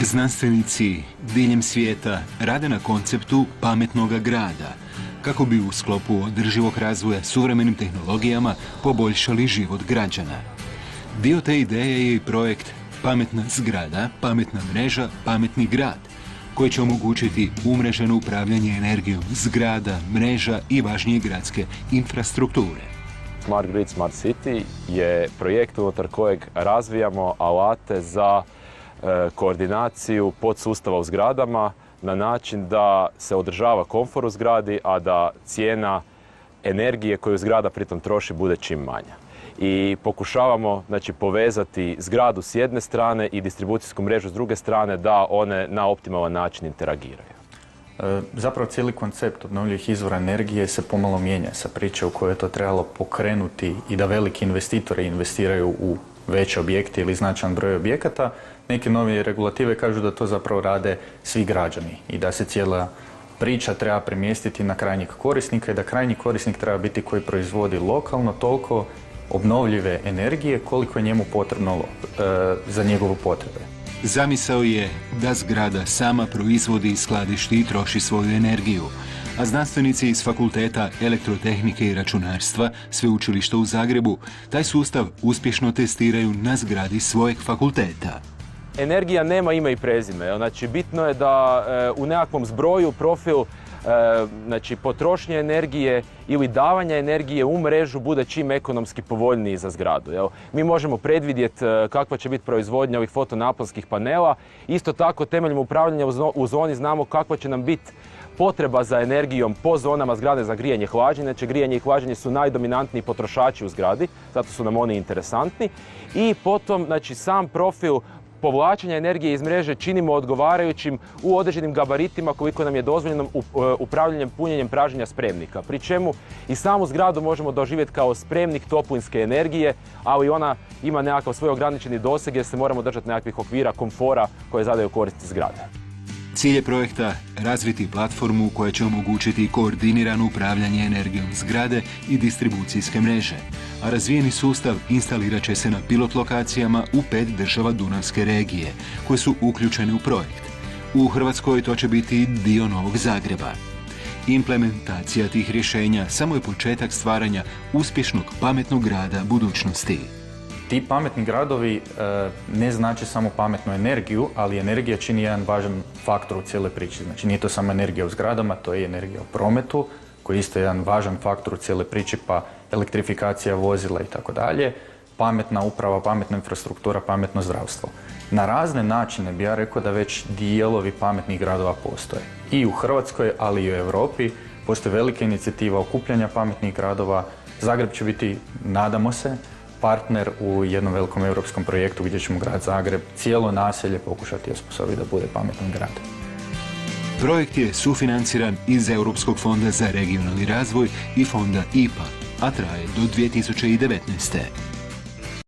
Znanstvenici diljem svijeta rade na konceptu pametnog grada, kako bi u sklopu održivog razvoja suvremenim tehnologijama poboljšali život građana. Dio te ideje je i projekt Pametna zgrada, pametna mreža, pametni grad, koji će omogućiti umreženo upravljanje energijom zgrada, mreža i važnije gradske infrastrukture. Smart Grid, Smart City je projekt unutar kojeg razvijamo alate za koordinaciju podsustava u zgradama na način da se održava komfor u zgradi, a da cijena energije koju zgrada pritom troši bude čim manja. I pokušavamo povezati zgradu s jedne strane i distribucijsku mrežu s druge strane da one na optimalan način interagiraju. Zapravo cijeli koncept obnovljivih izvora energije se pomalo mijenja sa priče u kojoj je to trebalo pokrenuti i da veliki investitori investiraju u veće objekte ili značajan broj objekata. Neke nove regulative kažu da to zapravo rade svi građani i da se cijela priča treba premjestiti na krajnjeg korisnika i da krajnji korisnik treba biti koji proizvodi lokalno toliko obnovljive energije koliko je njemu potrebno za njegove potrebe. Zamisao je da zgrada sama proizvodi, skladišti i troši svoju energiju, a znanstvenici iz Fakulteta elektrotehnike i računarstva Sveučilišta u Zagrebu taj sustav uspješno testiraju na zgradi svojeg fakulteta. Energija nema ime i prezime, bitno je da u nekakvom zbroju profil potrošnje energije ili davanja energije u mrežu bude čim ekonomski povoljniji za zgradu. Mi možemo predvidjeti kakva će biti proizvodnja ovih fotonaponskih panela. Isto tako temeljem upravljanja u zoni znamo kakva će nam biti potreba za energijom po zonama zgrade za grijanje i hlađenje. Grijanje i hlađenje su najdominantniji potrošači u zgradi, zato su nam oni interesantni. I potom sam profil povlačenja energije iz mreže činimo odgovarajućim u određenim gabaritima koliko nam je dozvoljeno upravljanjem punjenjem pražnjenja spremnika. Pri čemu i samu zgradu možemo doživjeti kao spremnik toplinske energije, ali ona ima nekakav svoj ograničeni doseg jer se moramo držati nekakvih okvira komfora koje zadaju korisnici zgrade. Cilj je projekta razviti platformu koja će omogućiti koordinirano upravljanje energijom zgrade i distribucijske mreže, a razvijeni sustav instalirat će se na pilot lokacijama u 5 država Dunavske regije, koje su uključene u projekt. U Hrvatskoj to će biti dio Novog Zagreba. Implementacija tih rješenja samo je početak stvaranja uspješnog pametnog grada budućnosti. Ti pametni gradovi ne znači samo pametnu energiju, ali energija čini jedan važan faktor u cijeloj priči. Znači nije to samo energija u zgradama, to je i energija u prometu, koji je isto jedan važan faktor u cijeloj priči, pa elektrifikacija vozila i tako dalje, pametna uprava, pametna infrastruktura, pametno zdravstvo. Na razne načine bi ja rekao da već dijelovi pametnih gradova postoje. I u Hrvatskoj, ali i u Europi postoji velika inicijativa okupljanja pametnih gradova. Zagreb će biti, nadamo se, partner u jednom velikom europskom projektu gdje ćemo grad Zagreb cijelo naselje pokušati osposobiti da bude pametan grad. Projekt je sufinanciran iz Europskog fonda za regionalni razvoj i fonda IPA, a traje do 2019.